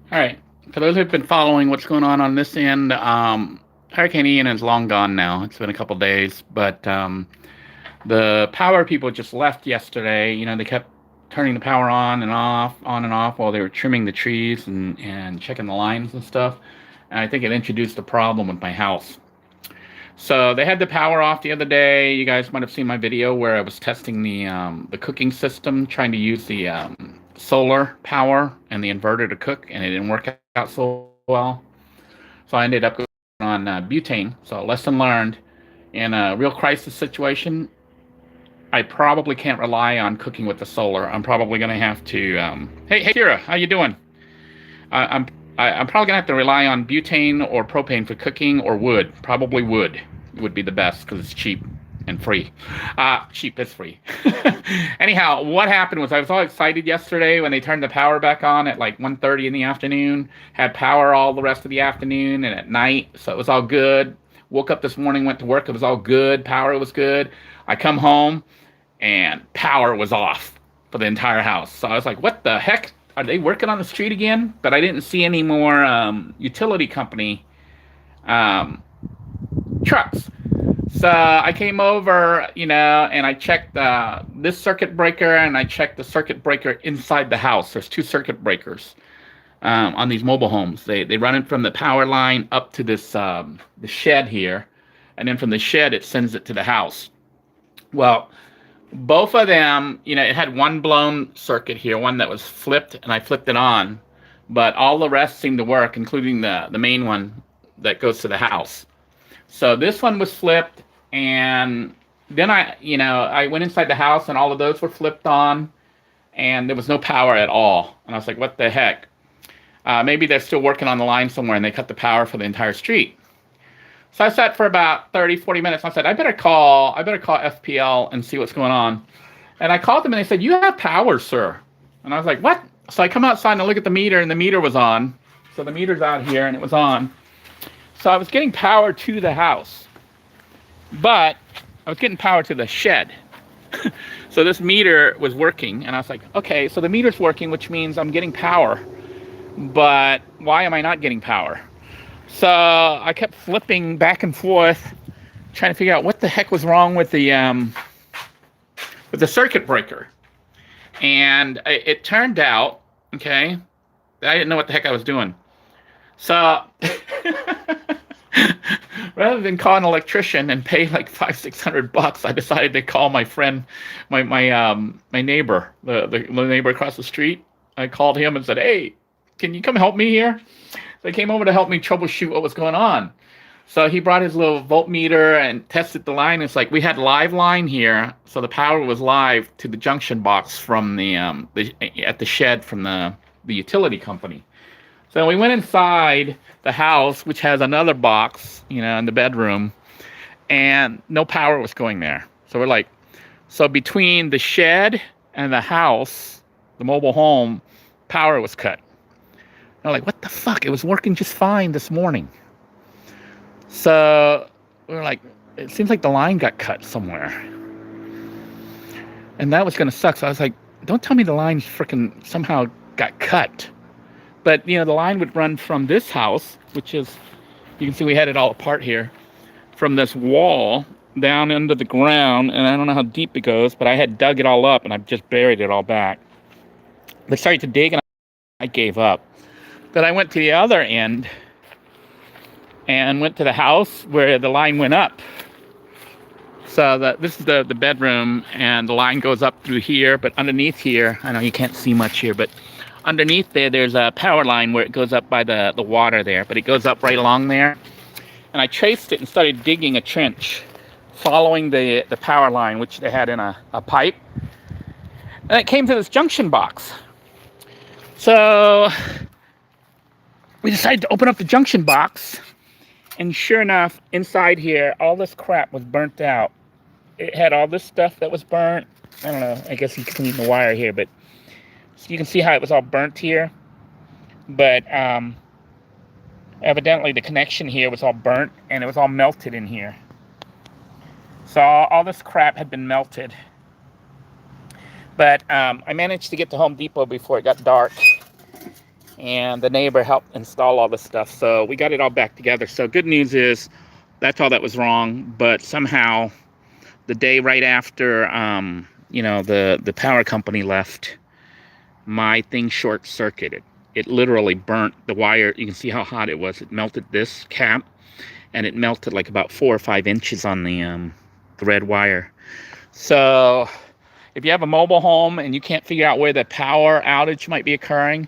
All right. For those who've been following what's going on this end, Hurricane Ian is long gone now. It's been a couple days, but the power people just left yesterday. They kept turning the power on and off while they were trimming the trees and checking the lines and stuff. And I think it introduced a problem with my house. So they had the power off the other day. You guys might have seen my video where I was testing the cooking system, trying to use the solar power and the inverter to cook, and it didn't work out so well. So I ended up going on butane. So lesson learned: in a real crisis situation, I probably can't rely on cooking with the solar. I'm probably going to have to. Hey, Kira, how you doing? I'm I'm probably gonna have to rely on butane or propane for cooking, or wood. Probably wood would be the best because it's cheap and free. Cheap is free. Anyhow, what happened was I was all excited yesterday when they turned the power back on at like 1:30 in the afternoon. Had power all the rest of the afternoon and at night, so it was all good. Woke up this morning, went to work. It was all good. Power was good. I come home and power was off for the entire house. So I was like, what the heck? Are they working on the street again? But I didn't see any more utility company um, trucks. So I came over, and I checked this circuit breaker, and I checked the circuit breaker inside the house. There's two circuit breakers on these mobile homes. They run it from the power line up to this the shed here, and then from the shed it sends it to the house. Well, both of them, it had one blown circuit here, one that was flipped, and I flipped it on, but all the rest seemed to work, including the main one that goes to the house. So this one was flipped, and then I went inside the house, and all of those were flipped on, and there was no power at all. And I was like, what the heck? Maybe they're still working on the line somewhere, and they cut the power for the entire street. So I sat for about 30, 40 minutes. I said, I better call FPL and see what's going on. And I called them, and they said, you have power, sir. And I was like, what? So I come outside and I look at the meter, and the meter was on. So the meter's out here, and it was on. So I was getting power to the house, but I was getting power to the shed. So this meter was working, and I was like, okay, so the meter's working, which means I'm getting power. But why am I not getting power? So I kept flipping back and forth, trying to figure out what the heck was wrong with the circuit breaker. And it turned out, okay, I didn't know what the heck I was doing. So rather than call an electrician and pay like $500-600, I decided to call my friend, my neighbor, the neighbor across the street. I called him and said, hey, can you come help me here? So he came over to help me troubleshoot what was going on. So he brought his little voltmeter and tested the line. It's like we had live line here, so the power was live to the junction box from the at the shed from the utility company. So we went inside the house, which has another box, in the bedroom, and no power was going there. So we're like, so between the shed and the house, the mobile home, power was cut. I'm like, what the fuck? It was working just fine this morning. So we were like, it seems like the line got cut somewhere. And that was going to suck. So I was like, don't tell me the line freaking somehow got cut. But, the line would run from this house, which is, you can see we had it all apart here, from this wall down into the ground. And I don't know how deep it goes, but I had dug it all up and I've just buried it all back. They started to dig and I gave up. But I went to the other end and went to the house where the line went up. So this is the bedroom, and the line goes up through here, but underneath here, I know you can't see much here, but underneath there's a power line where it goes up by the water there, but it goes up right along there. And I traced it and started digging a trench, following the power line, which they had in a pipe. And it came to this junction box. So we decided to open up the junction box, and sure enough, inside here, all this crap was burnt out. It had all this stuff that was burnt. I don't know, I guess you can see the wire here, but so you can see how it was all burnt here. But evidently the connection here was all burnt, and it was all melted in here. So all this crap had been melted. But I managed to get to Home Depot before it got dark. and the neighbor helped install all the stuff. So we got it all back together. So good news is that's all that was wrong. But somehow the day right after, the power company left, my thing short circuited. It literally burnt the wire. You can see how hot it was. It melted this cap, and it melted like about 4 or 5 inches on the red wire. So if you have a mobile home and you can't figure out where the power outage might be occurring,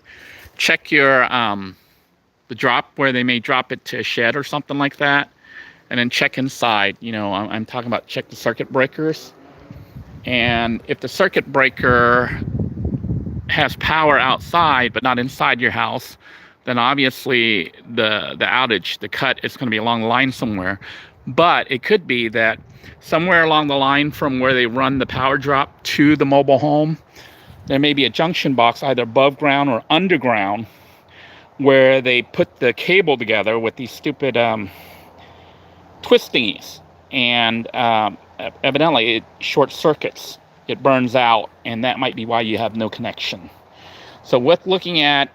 check your the drop where they may drop it to a shed or something like that, and then check inside. I'm talking about check the circuit breakers. And if the circuit breaker has power outside but not inside your house, then obviously the outage, the cut, is going to be along the line somewhere. But it could be that somewhere along the line from where they run the power drop to the mobile home, there may be a junction box either above ground or underground where they put the cable together with these stupid twistingies, and evidently it short circuits. It burns out, and that might be why you have no connection. So with looking at,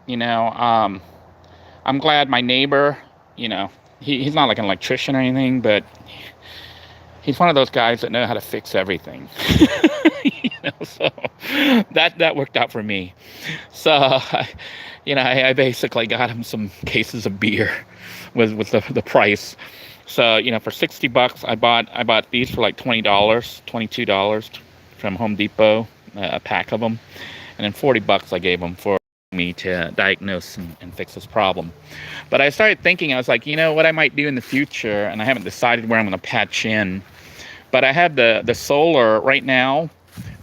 I'm glad my neighbor, he's not like an electrician or anything, but he's one of those guys that know how to fix everything. So that worked out for me. So, I basically got him some cases of beer with the price. So, for $60, I bought these for like $20, $22 from Home Depot, a pack of them. And then $40 I gave him for me to diagnose and fix this problem. But I started thinking, I was like, what I might do in the future, and I haven't decided where I'm going to patch in. But I have the solar right now.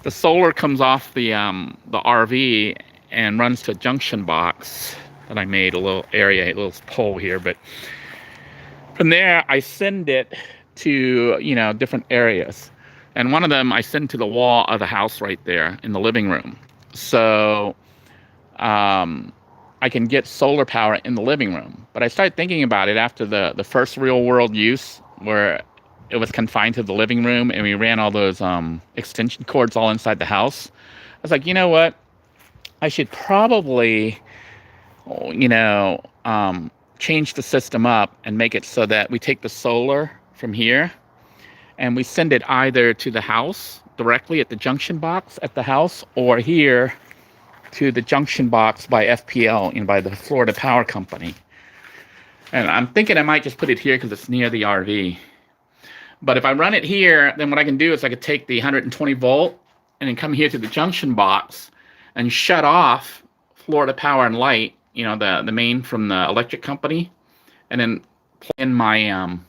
The solar comes off the RV and runs to a junction box that I made, a little pole here. But from there, I send it to, different areas. And one of them I send to the wall of the house right there in the living room. So I can get solar power in the living room. But I started thinking about it after the first real world use, where it was confined to the living room and we ran all those extension cords all inside the house. I was like, you know what? I should probably, change the system up and make it so that we take the solar from here and we send it either to the house directly at the junction box at the house, or here to the junction box by FPL, by the Florida Power Company. And I'm thinking I might just put it here because it's near the RV. But if I run it here, then what I can do is I could take the 120 volt and then come here to the junction box and shut off Florida Power and Light, the main from the electric company, and then plug in my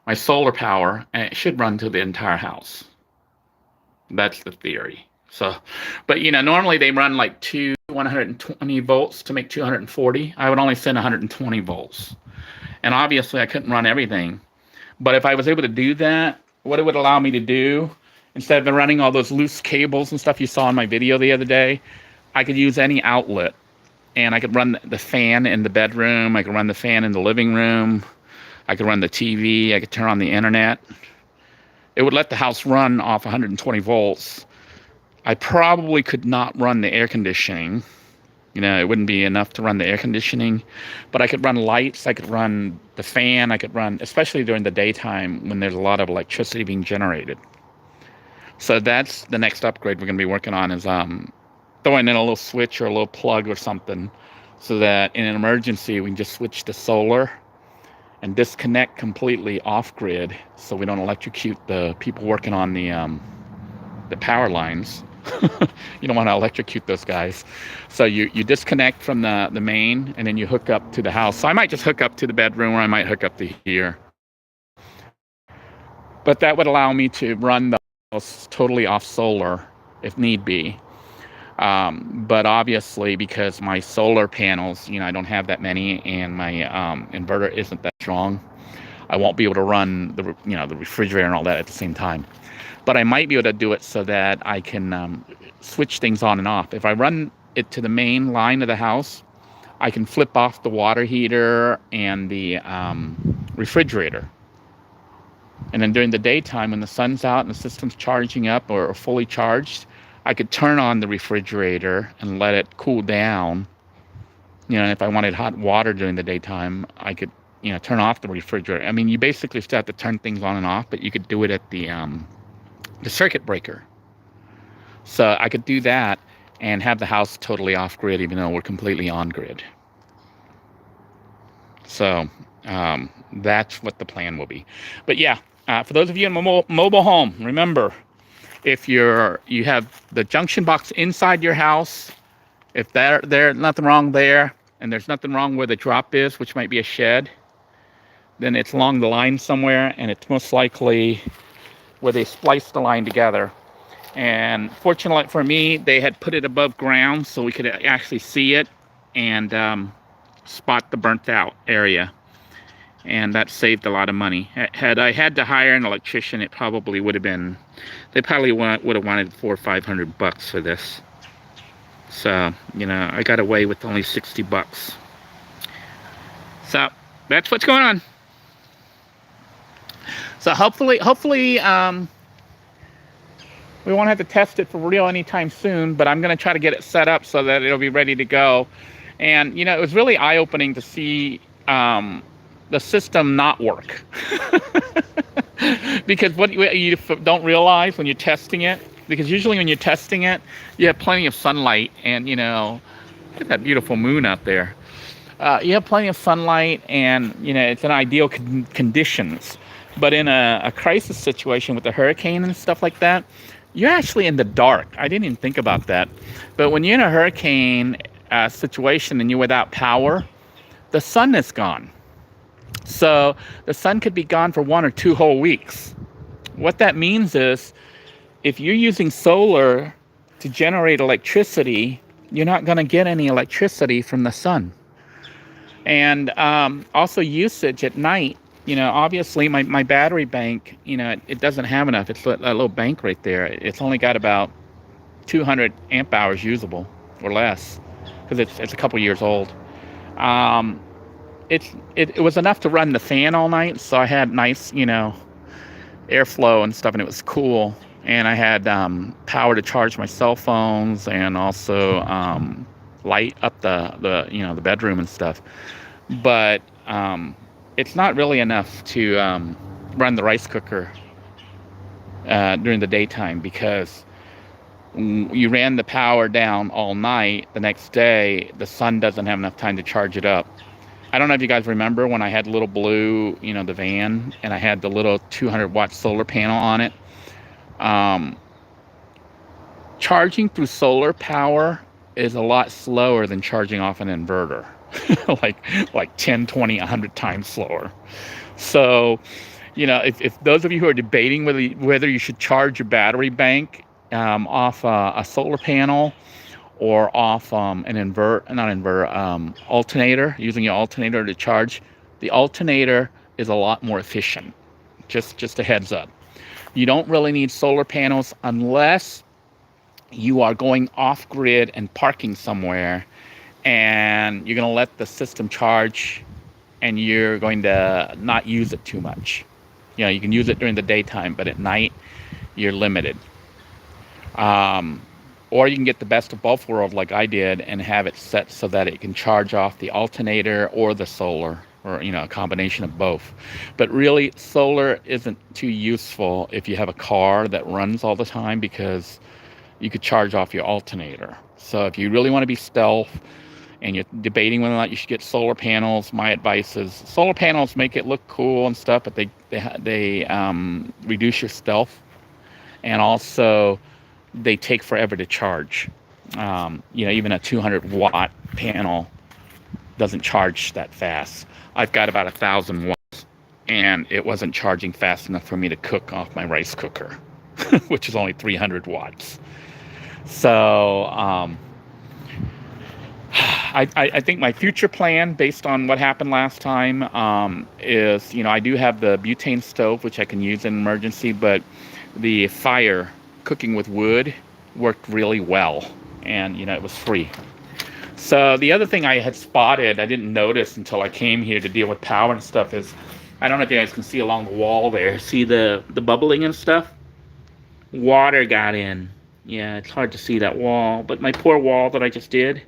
my solar power, and it should run to the entire house. That's the theory. So, but normally they run like 120 volts to make 240. I would only send 120 volts. And obviously I couldn't run everything. But if I was able to do that, what it would allow me to do, instead of running all those loose cables and stuff you saw in my video the other day, I could use any outlet. And I could run the fan in the bedroom. I could run the fan in the living room. I could run the TV. I could turn on the internet. It would let the house run off 120 volts. I probably could not run the air conditioning. It wouldn't be enough to run the air conditioning. But I could run lights. I could run the fan. I could run, especially during the daytime when there's a lot of electricity being generated. So that's the next upgrade we're going to be working on, is throwing in a little switch or a little plug or something, so that in an emergency we can just switch to solar and disconnect completely off grid, so we don't electrocute the people working on the power lines. You don't want to electrocute those guys. So you disconnect from the main, and then you hook up to the house. So I might just hook up to the bedroom, or I might hook up to here. But that would allow me to run the house totally off solar if need be. But obviously, because my solar panels, I don't have that many, and my inverter isn't that strong, I won't be able to run the refrigerator and all that at the same time. But I might be able to do it so that I can switch things on and off. If I run it to the main line of the house, I can flip off the water heater and the refrigerator. And then during the daytime, when the sun's out and the system's charging up or fully charged, I could turn on the refrigerator and let it cool down If I wanted hot water during the daytime, I could, turn off the refrigerator. I mean, you basically still have to turn things on and off, but you could do it at the circuit breaker. So I could do that and have the house totally off grid, even though we're completely on grid. So that's what the plan will be. But yeah, for those of you in a mobile home, remember, if you have the junction box inside your house, if there's nothing wrong there, and there's nothing wrong where the drop is, which might be a shed, then it's along the line somewhere, and it's most likely where they spliced the line together. And fortunately for me, they had put it above ground so we could actually see it and spot the burnt out area. And that saved a lot of money. Had I had to hire an electrician, it probably would have been, they probably would have wanted $400 or $500 for this. So, I got away with only $60. So that's what's going on. So hopefully, we won't have to test it for real anytime soon, but I'm going to try to get it set up so that it'll be ready to go. And, it was really eye-opening to see the system not work. Because what you don't realize when you're testing it, because usually when you're testing it, you have plenty of sunlight and, look at that beautiful moon out there. You have plenty of sunlight and, it's in ideal conditions. But in a crisis situation with a hurricane and stuff like that, you're actually in the dark. I didn't even think about that. But when you're in a hurricane situation and you're without power, the sun is gone. So the sun could be gone for 1 or 2 whole weeks. What that means is if you're using solar to generate electricity, you're not going to get any electricity from the sun. And also usage at night. Obviously my battery bank, it doesn't have enough. It's a little bank right there. It's only got about 200 amp hours usable or less because it's a couple years old. It was enough to run the fan all night, so I had nice, airflow and stuff, and it was cool. And I had power to charge my cell phones and also light up the bedroom and stuff. But it's not really enough to run the rice cooker during the daytime because you ran the power down all night. The next day, the sun doesn't have enough time to charge it up. I don't know if you guys remember when I had little blue, the van, and I had the little 200-watt solar panel on it. Charging through solar power is a lot slower than charging off an inverter. like 10, 20, 100 times slower. So, if those of you who are debating whether you should charge your battery bank off a solar panel or off alternator, using your alternator to charge, the alternator is a lot more efficient. Just a heads up. You don't really need solar panels unless you are going off grid and parking somewhere and you're going to let the system charge and you're going to not use it too much. You can use it during the daytime, but at night you're limited. Or you can get the best of both worlds like I did and have it set so that it can charge off the alternator or the solar, or a combination of both. But really, solar isn't too useful if you have a car that runs all the time because you could charge off your alternator. So if you really want to be stealth and you're debating whether or not you should get solar panels, my advice is solar panels make it look cool and stuff, but they reduce your stealth, and also they take forever to charge. Even a 200-watt panel doesn't charge that fast. I've got about 1,000 watts, and it wasn't charging fast enough for me to cook off my rice cooker, which is only 300 watts. So I think my future plan, based on what happened last time, is, I do have the butane stove, which I can use in emergency, but the fire cooking with wood worked really well, and, it was free. So the other thing I had spotted, I didn't notice until I came here to deal with power and stuff, is, I don't know if you guys can see along the wall there, see the bubbling and stuff? Water got in. Yeah, it's hard to see that wall, but my poor wall that I just did,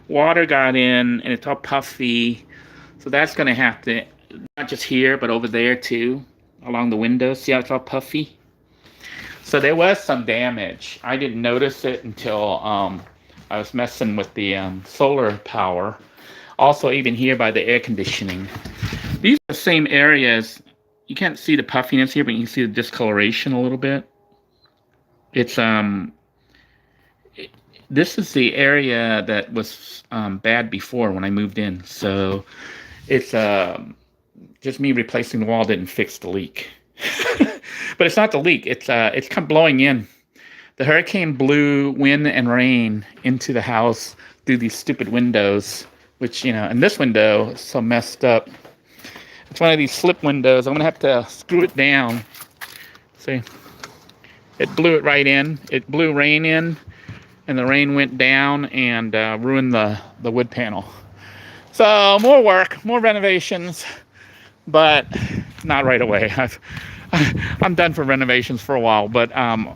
water got in and it's all puffy. So that's going to have to, not just here, but over there too, along the windows. See how it's all puffy? So there was some damage. I didn't notice it until I was messing with the solar power. Also, even here by the air conditioning. These are the same areas. You can't see the puffiness here, but you can see the discoloration a little bit. It's this is the area that was bad before when I moved in. So it's just me replacing the wall didn't fix the leak. But it's not the leak. It's kind of blowing in. The hurricane blew wind and rain into the house through these stupid windows, which, you know, and this window is so messed up. It's one of these slip windows. I'm going to have to screw it down. See? It blew it right in. It blew rain in, and the rain went down and ruined the wood panel. So more work, more renovations, but not right away. I'm done for renovations for a while, but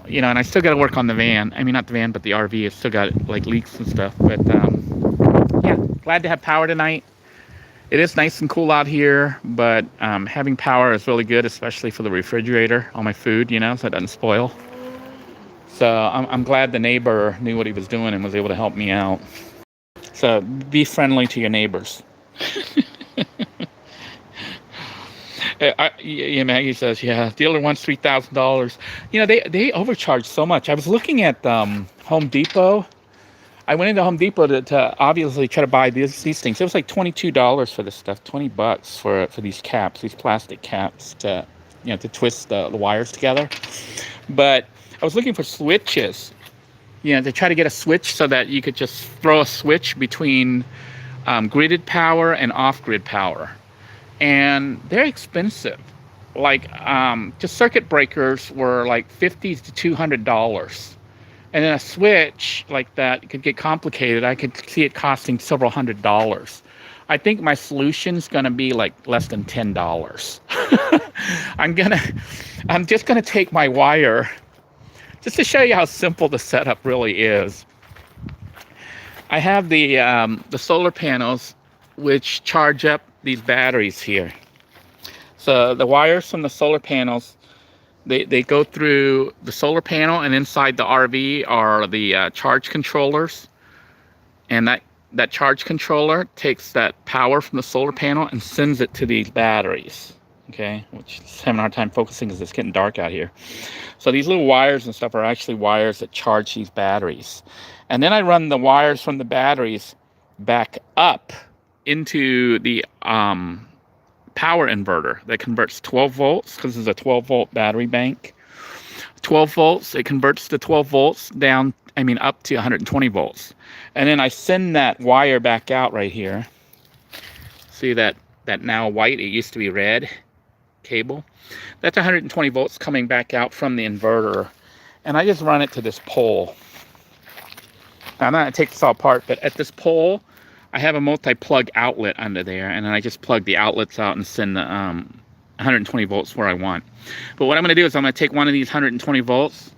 you know, and I still got to work on the van. I mean, not the van, but the RV. It's still got like leaks and stuff. But yeah, glad to have power tonight. It is nice and cool out here, but having power is really good, especially for the refrigerator, all my food, you know, so it doesn't spoil. So I'm glad the neighbor knew what he was doing and was able to help me out. So be friendly to your neighbors. Yeah, Maggie says, yeah, dealer wants $3,000. You know, they overcharge so much. I was looking at Home Depot. I went into Home Depot to obviously try to buy these things. It was like $22 for this stuff, $20 for these caps, these plastic caps to, you know, to twist the wires together. But I was looking for switches, you know, to try to get a switch so that you could just throw a switch between gridded power and off-grid power. And they're expensive. Like, just circuit breakers were like $50 to $200. And then a switch like that could get complicated. I could see it costing several $100s. I think my solution's gonna be like less than $10. I'm just gonna take my wire, just to show you how simple the setup really is. I have the solar panels which charge up these batteries here. So the wires from the solar panels, they go through the solar panel, and inside the RV are the charge controllers. And that charge controller takes that power from the solar panel and sends it to these batteries. Okay, which is having a hard time focusing because it's getting dark out here. So these little wires and stuff are actually wires that charge these batteries. And then I run the wires from the batteries back up into the power inverter that converts 12 volts, because there's a 12 volt battery bank. 12 volts, it converts the 12 volts down, up to 120 volts. And then I send that wire back out right here. See that now white, it used to be red cable. That's 120 volts coming back out from the inverter. And I just run it to this pole. Now, I'm not going to take this all apart, but at this pole, I have a multi-plug outlet under there, and then I just plug the outlets out and send the 120 volts where I want. But what I'm going to do is I'm going to take one of these 120 volts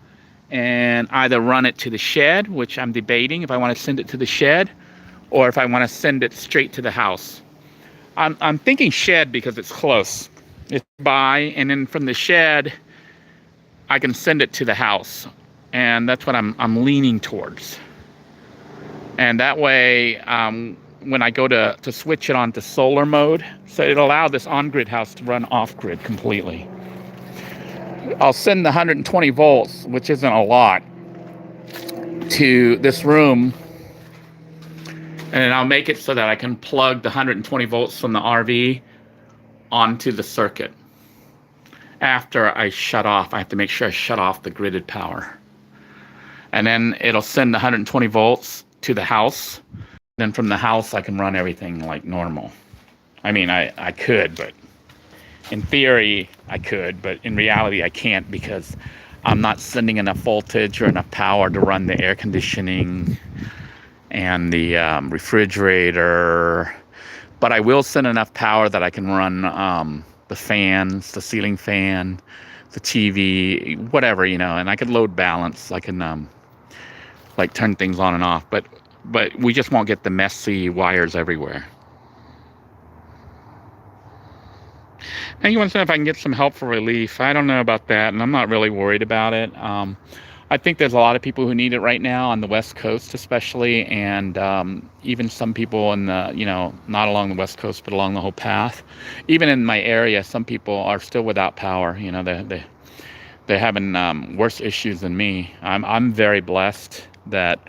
and either run it to the shed, which I'm debating if I want to send it to the shed, or if I want to send it straight to the house. I'm thinking shed because it's close. It's by, and then from the shed, I can send it to the house. And that's what I'm leaning towards. And that way, when I go to switch it on to solar mode, so it'll allow this on-grid house to run off-grid completely. I'll send the 120 volts, which isn't a lot, to this room, and then I'll make it so that I can plug the 120 volts from the RV onto the circuit. After I shut off, I have to make sure I shut off the gridded power. And then it'll send the 120 volts to the house. Then from the house, I can run everything like normal. I could, but in theory, I could, but in reality, I can't, because I'm not sending enough voltage or enough power to run the air conditioning and the refrigerator. But I will send enough power that I can run the fans, the ceiling fan, the TV, whatever, and I could load balance. I can like turn things on and off. But but we just won't get the messy wires everywhere. And you want to know if I can get some help for relief. I don't know about that, and I'm not really worried about it. I think there's a lot of people who need it right now on the West Coast, especially, and even some people in the, not along the West Coast, but along the whole path. Even in my area, some people are still without power. They're having worse issues than me. I'm very blessed that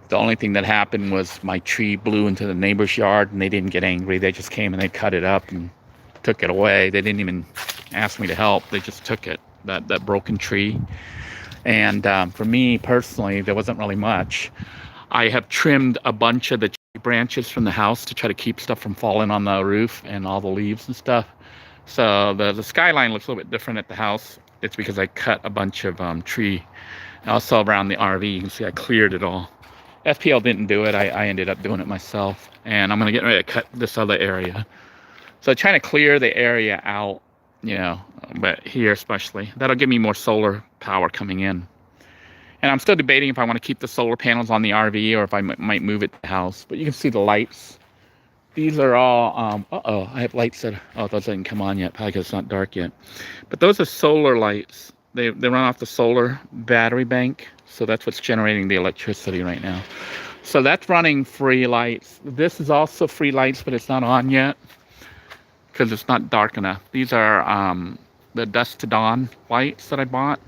the only thing that happened was my tree blew into the neighbor's yard, and they didn't get angry. They just came and they cut it up and took it away. They didn't even ask me to help. They just took it, that broken tree. And for me personally, there wasn't really much. I have trimmed a bunch of the tree branches from the house to try to keep stuff from falling on the roof and all the leaves and stuff. So the skyline looks a little bit different at the house. It's because I cut a bunch of tree. And also around the RV, you can see I cleared it all. FPL didn't do it. I ended up doing it myself. And I'm going to get ready to cut this other area. So trying to clear the area out, but here especially. That'll give me more solar power coming in. And I'm still debating if I want to keep the solar panels on the RV or if I might move it to the house. But you can see the lights. These are all, I have lights that, those didn't come on yet, probably because it's not dark yet. But those are solar lights. They run off the solar battery bank. So that's what's generating the electricity right now. So that's running free lights. This is also free lights, but it's not on yet, because it's not dark enough. These are the dusk to dawn lights that I bought.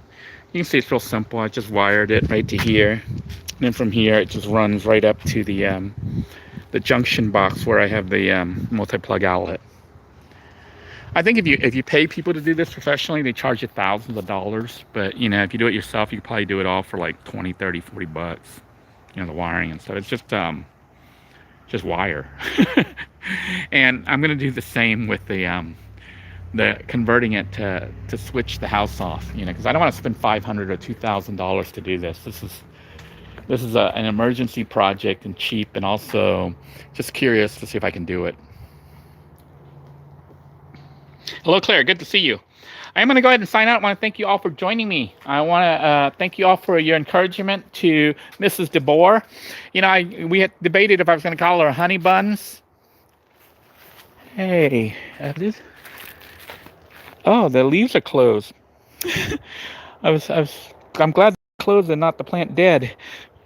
You can see it's real simple. I just wired it right to here. And then from here, it just runs right up to the junction box where I have the multi-plug outlet. I think if you pay people to do this professionally, they charge you thousands of dollars. But, if you do it yourself, you could probably do it all for like 20, 30, 40 bucks. The wiring and stuff. It's just wire. And I'm going to do the same with the converting it to switch the house off, because I don't want to spend $500 or $2,000 to do this. This is an emergency project and cheap, and also just curious to see if I can do it. Hello, Claire. Good to see you. I'm going to go ahead and sign out. I want to thank you all for joining me. I want to thank you all for your encouragement to Mrs. DeBoer. We had debated if I was going to call her Honey Buns. Hey, the leaves are closed. I'm glad they're closed and not the plant dead.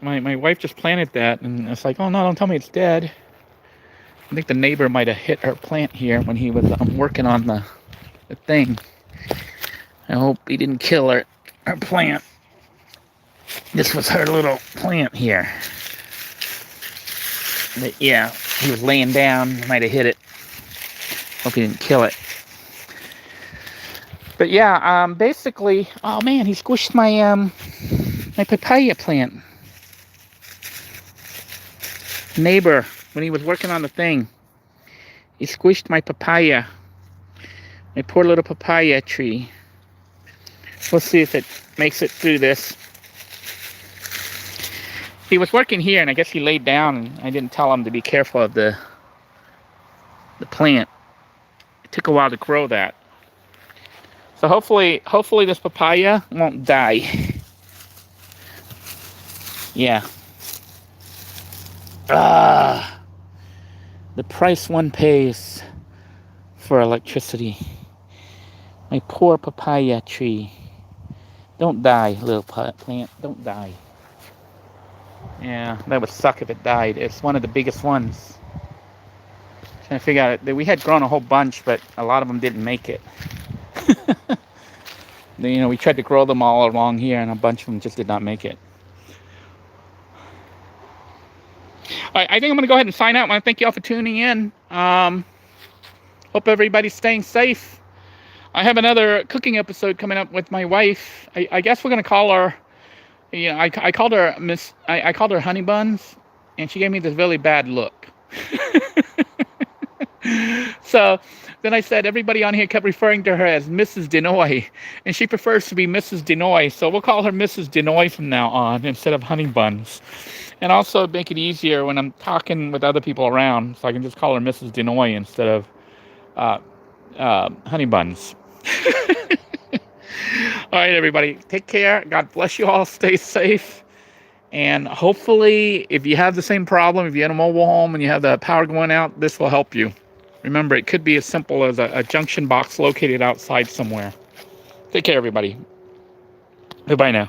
My wife just planted that, and it's like, oh no, don't tell me it's dead. I think the neighbor might have hit her plant here when he was working on the thing. I hope he didn't kill her plant. This was her little plant here. But yeah, he was laying down, might have hit it. Hope he didn't kill it. But yeah, basically, oh man, he squished my my papaya plant. Neighbor, when he was working on the thing, he squished my papaya. My poor little papaya tree. We'll see if it makes it through this. He was working here, and I guess he laid down, and I didn't tell him to be careful of the plant. It took a while to grow that. So hopefully this papaya won't die. Yeah. The price one pays for electricity. My poor papaya tree. Don't die, little plant. Don't die. Yeah, that would suck if it died. It's one of the biggest ones. Trying to figure out that we had grown a whole bunch, but a lot of them didn't make it. We tried to grow them all along here, and a bunch of them just did not make it. All right, I think I'm going to go ahead and sign out. I want to thank you all for tuning in. Hope everybody's staying safe. I have another cooking episode coming up with my wife. I guess we're going to call her, I called her I called her Honey Buns, and she gave me this really bad look. So then I said, everybody on here kept referring to her as Mrs. Denoy, and she prefers to be Mrs. Denoy, so we'll call her Mrs. Denoy from now on instead of Honey Buns. And also make it easier when I'm talking with other people around, so I can just call her Mrs. Denoy instead of Honey Buns. All right, everybody, take care. God bless you all. Stay safe. And hopefully, if you have the same problem, if you had a mobile home and you have the power going out, this will help you. Remember, it could be as simple as a junction box located outside somewhere. Take care, everybody. Goodbye now.